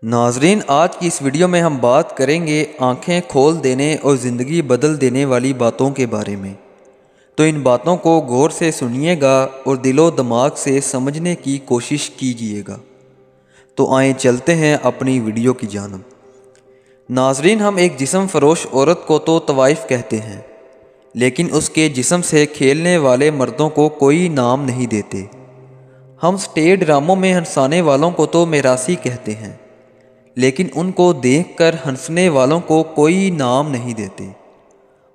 ناظرین، آج کی اس ویڈیو میں ہم بات کریں گے آنکھیں کھول دینے اور زندگی بدل دینے والی باتوں کے بارے میں۔ تو ان باتوں کو غور سے سنیے گا اور دل و دماغ سے سمجھنے کی کوشش کیجیے گا۔ تو آئیں چلتے ہیں اپنی ویڈیو کی جانب۔ ناظرین، ہم ایک جسم فروش عورت کو تو طوائف کہتے ہیں، لیکن اس کے جسم سے کھیلنے والے مردوں کو کوئی نام نہیں دیتے۔ ہم سٹیج ڈراموں میں ہنسانے والوں کو تو میراثی کہتے ہیں، لیکن ان کو دیکھ کر ہنسنے والوں کو کوئی نام نہیں دیتے۔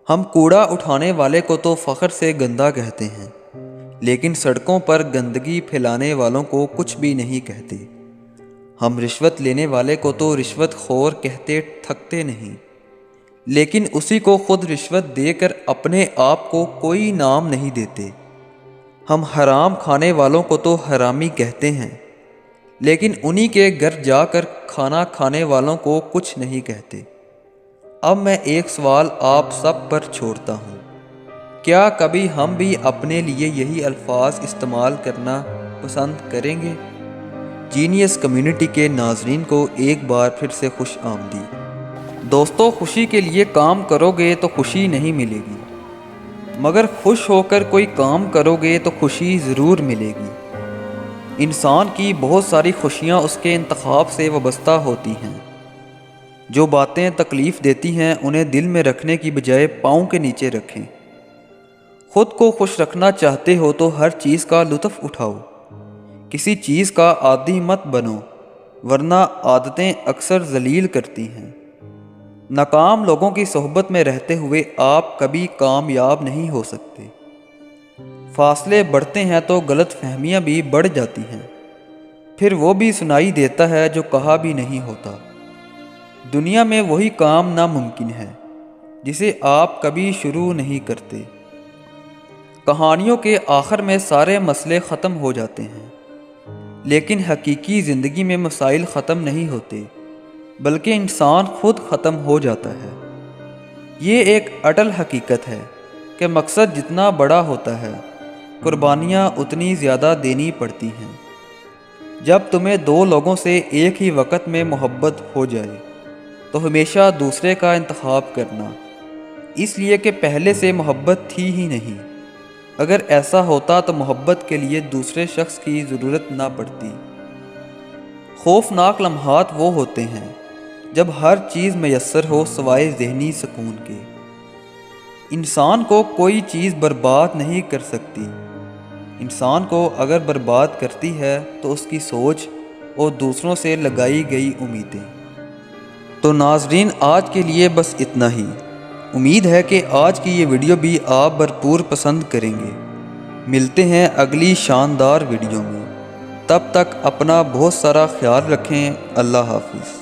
ہم کوڑا اٹھانے والے کو تو فخر سے گندا کہتے ہیں، لیکن سڑکوں پر گندگی پھیلانے والوں کو کچھ بھی نہیں کہتے۔ ہم رشوت لینے والے کو تو رشوت خور کہتے تھکتے نہیں، لیکن اسی کو خود رشوت دے کر اپنے آپ کو کوئی نام نہیں دیتے۔ ہم حرام کھانے والوں کو تو حرامی کہتے ہیں، لیکن انہی کے گھر جا کر کھانا کھانے والوں کو کچھ نہیں کہتے۔ اب میں ایک سوال آپ سب پر چھوڑتا ہوں، کیا کبھی ہم بھی اپنے لیے یہی الفاظ استعمال کرنا پسند کریں گے؟ جینیس کمیونٹی کے ناظرین کو ایک بار پھر سے خوش آمدید۔ دوستو، خوشی کے لیے کام کرو گے تو خوشی نہیں ملے گی، مگر خوش ہو کر کوئی کام کرو گے تو خوشی ضرور ملے گی۔ انسان کی بہت ساری خوشیاں اس کے انتخاب سے وابستہ ہوتی ہیں۔ جو باتیں تکلیف دیتی ہیں انہیں دل میں رکھنے کی بجائے پاؤں کے نیچے رکھیں۔ خود کو خوش رکھنا چاہتے ہو تو ہر چیز کا لطف اٹھاؤ، کسی چیز کا عادی مت بنو، ورنہ عادتیں اکثر ذلیل کرتی ہیں۔ ناکام لوگوں کی صحبت میں رہتے ہوئے آپ کبھی کامیاب نہیں ہو سکتے۔ فاصلے بڑھتے ہیں تو غلط فہمیاں بھی بڑھ جاتی ہیں، پھر وہ بھی سنائی دیتا ہے جو کہا بھی نہیں ہوتا۔ دنیا میں وہی کام ناممکن ہے جسے آپ کبھی شروع نہیں کرتے۔ کہانیوں کے آخر میں سارے مسئلے ختم ہو جاتے ہیں، لیکن حقیقی زندگی میں مسائل ختم نہیں ہوتے، بلکہ انسان خود ختم ہو جاتا ہے۔ یہ ایک اٹل حقیقت ہے کہ مقصد جتنا بڑا ہوتا ہے، قربانیاں اتنی زیادہ دینی پڑتی ہیں۔ جب تمہیں دو لوگوں سے ایک ہی وقت میں محبت ہو جائے تو ہمیشہ دوسرے کا انتخاب کرنا، اس لیے کہ پہلے سے محبت تھی ہی نہیں۔ اگر ایسا ہوتا تو محبت کے لیے دوسرے شخص کی ضرورت نہ پڑتی۔ خوفناک لمحات وہ ہوتے ہیں جب ہر چیز میسر ہو سوائے ذہنی سکون کے۔ انسان کو کوئی چیز برباد نہیں کر سکتی، انسان کو اگر برباد کرتی ہے تو اس کی سوچ اور دوسروں سے لگائی گئی امیدیں۔ تو ناظرین، آج کے لیے بس اتنا ہی۔ امید ہے کہ آج کی یہ ویڈیو بھی آپ بھرپور پسند کریں گے۔ ملتے ہیں اگلی شاندار ویڈیو میں، تب تک اپنا بہت سارا خیال رکھیں۔ اللہ حافظ۔